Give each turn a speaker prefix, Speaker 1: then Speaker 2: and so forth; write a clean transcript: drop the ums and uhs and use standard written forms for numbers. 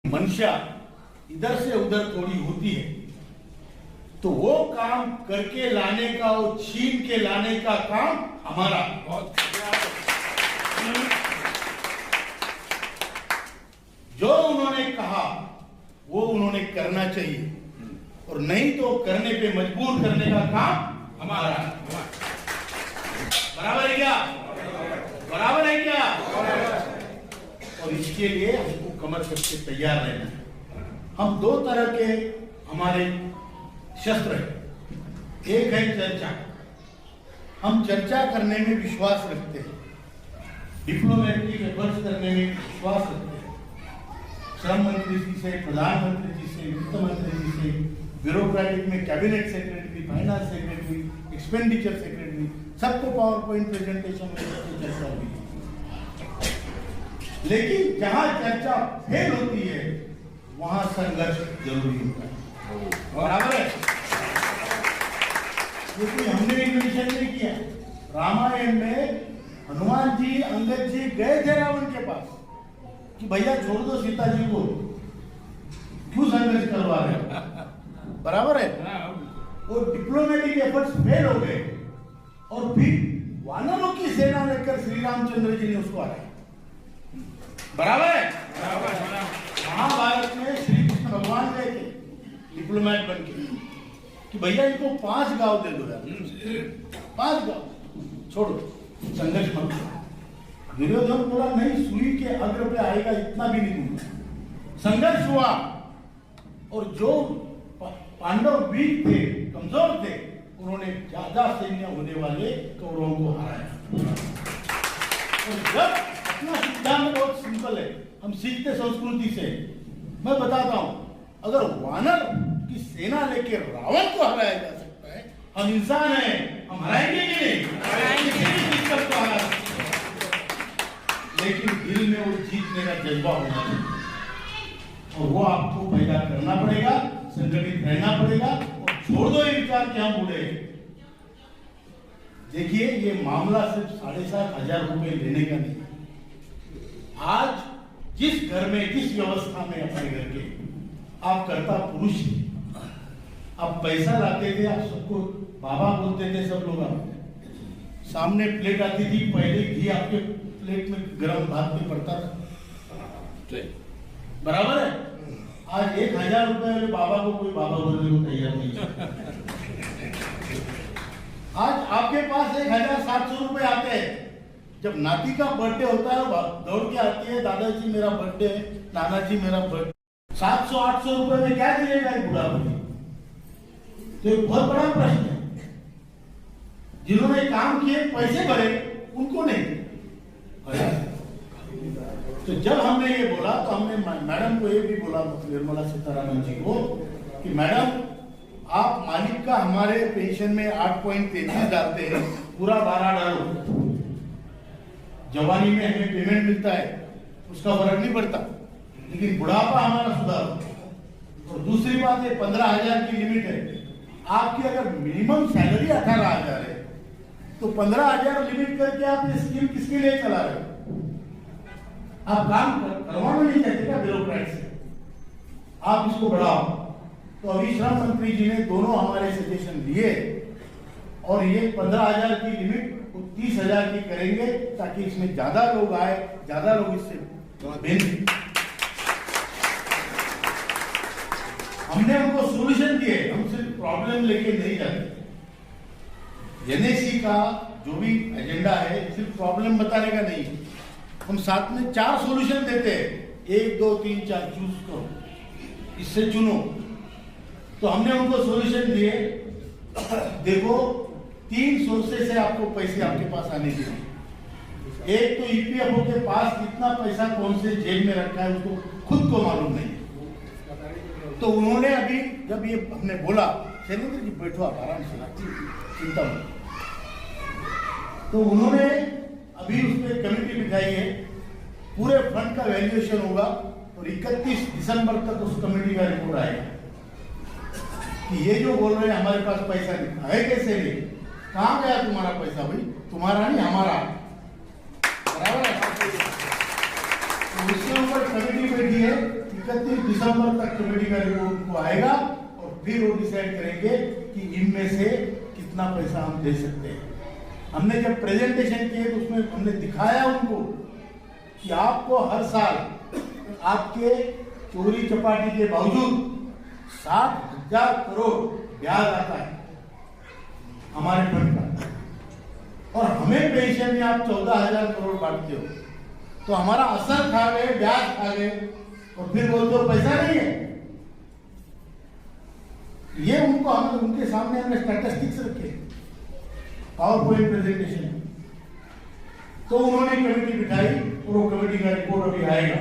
Speaker 1: मंशा इधर से उधर थोड़ी होती है तो वो काम करके लाने का, वो छीन के लाने का काम हमारा। जो उन्होंने कहा वो उन्होंने करना चाहिए और नहीं तो करने पे मजबूर करने का काम हमारा। बराबर है क्या? बराबर है क्या? और इसके लिए हमको कमर कस के तैयार रहना है। हम दो तरह के हमारे शस्त्र हैं। एक है चर्चा। हम चर्चा करने में विश्वास रखते हैं, डिप्लोमेटिक एफर्ट्स करने में विश्वास रखते हैं। श्रम मंत्री जी से, प्रधानमंत्री जी से, वित्त मंत्री जी से, ब्यूरोक्रेटिक में cabinet secretary, finance secretary, expenditure secretary, सबको पावर पॉइंट प्रेजेंटेशन में चर्चा हुई। लेकिन जहां चर्चा फेल होती है वहां संघर्ष जरूरी होता है। बराबर है? क्योंकि हमने इन्वेंशन नहीं किया। रामायण में हनुमान जी, अंगद जी गए थे रावण के पास कि भैया छोड़ दो सीता जी को, क्यों संघर्ष करवा रहे हो? बराबर है? वो डिप्लोमेटिक एफर्ट्स फेल हो गए और फिर वानरों की सेना लेकर श्री रामचंद्र जी ने उसको हराया। बराबर है? महाभारत में श्री कृष्ण भगवान गए थे डिप्लोमेट बन के कि भैया इनको 5 गांव दे दो यार, 5 गांव छोड़ो, संघर्ष मत करो। दुर्योधन बोला नहीं, सुई के अग्र पे आएगा इतना भी नहीं दूंगा। संघर्ष हुआ और जो पांडव वीक थे, कमजोर थे, उन्होंने ज्यादा सैन्य होने वाले कौरवों को हराया। और जब अपना सिद्धांत बहुत सिंपल है, हम सीखते संस्कृति से। मैं बताता हूं, अगर वानर की सेना लेके रावण को हराया जा सकता है, हम इंसान हैं, हम हराएंगे कि नहीं? को हरा सकते हैं। लेकिन दिल में वो जीतने का जज्बा होना चाहिए और वो आपको पैदा करना पड़ेगा, संगठित रहना पड़ेगा। और छोड़ दो ये विचार कि हम बूढ़े। देखिए, ये मामला सिर्फ 7,500 रुपए लेने का नहीं। आज जिस घर में, जिस व्यवस्था में अपने घर के आप कर्ता पुरुष, आप पैसा लाते थे, आप सबको बाबा बोलते थे, सब लोग आप सामने प्लेट आती थी, पहले घी आपके प्लेट में गर्म भात में पड़ता था। बराबर है? आज 1,000 रुपए वाले बाबा को कोई बाबा बोलने को तैयार नहीं है। आज आपके पास 1,700 रुपए आते हैं। जब नाती का बर्थडे होता है, दौड़ के आती है, दादाजी मेरा बर्थडे है, नाना जी मेरा बर्थडे। 700-800 रुपए में क्या दिएगा एक बूढ़ा भाई? तो एक बहुत बड़ा प्रश्न है। जिन्होंने काम किए, पैसे भरे, उनको नहीं। तो जब हमने ये बोला तो हमने मैडम को ये भी बोला, निर्मला सीतारमण जी को, कि मैडम आप मालिक का हमारे पेंशन में 8.33 डालते हैं, पूरा 12 डालो। जवानी में हमें पेमेंट मिलता है, उसका फर्क नहीं पड़ता, लेकिन बुढ़ापा हमारा सुधार। और दूसरी बात है, 15,000 की लिमिट है। आपकी अगर मिनिमम सैलरी 18,000 है तो 15,000 लिमिट करके आप ये स्कीम किसके लिए चला रहे हो? आप काम करवाना नहीं चाहते क्या ब्यूरोक्रेट से? आप इसको बढ़ाओ। तो अभी श्रम मंत्री जी ने दोनों हमारे सजेशन दिए और ये 15,000 की लिमिट 30,000 की करेंगे, ताकि इसमें ज्यादा लोग आए, ज्यादा लोग इससे बेनिफिट। हमने उनको सोल्यूशन दिए, हम सिर्फ प्रॉब्लम लेके नहीं जाते। एनएसी का जो भी एजेंडा है सिर्फ प्रॉब्लम बताने का नहीं, हम साथ में 4 सोल्यूशन देते हैं। 1, 2, 3, 4 चूज करो, इससे चुनो। तो हमने उनको सोल्यूशन दिए। देखो, 3 सोर्सेस से आपको पैसे आपके पास आने के लिए। एक तो ईपीएफओ के पास कितना पैसा कौन से जेब में रखा है उसको खुद को मालूम नहीं। तो उन्होंने अभी जब ये हमने बोला, शैलेंद्र जी बैठो आप आराम से, चिंता मत। तो उन्होंने अभी उस पर कमेटी बिठाई है, पूरे फंड का वैल्यूएशन होगा और 31 दिसंबर तक उस कमेटी का रिपोर्ट आएगा कि ये जो बोल रहे हैं हमारे पास पैसा नहीं है, कैसे नहीं, कहां गया तुम्हारा पैसा? भाई तुम्हारा नहीं, हमारा। बराबर है? तो उसके ऊपर कमेटी बैठी है 31 दिसंबर तक कमेटी का रिपोर्ट उनको आएगा और फिर वो डिसाइड करेंगे कि इनमें से कितना पैसा हम दे सकते हैं। हमने जब प्रेजेंटेशन किए तो उसमें हमने दिखाया उनको कि आपको हर साल आपके चोरी चपाटी के बावजूद 60,000 करोड़ ब्याज आता है हमारे फंड का, और हमें पेंशन में आप 14,000 करोड़ बांटते हो, तो हमारा असर खा गए, ब्याज खा गए, और फिर बोलते हो पैसा नहीं है। ये उनको हमने उनके सामने हमने स्टैटिस्टिक्स रखे, पावर पॉइंट प्रेजेंटेशन। तो उन्होंने कमेटी बिठाई और वो कमेटी का रिपोर्ट अभी आएगा।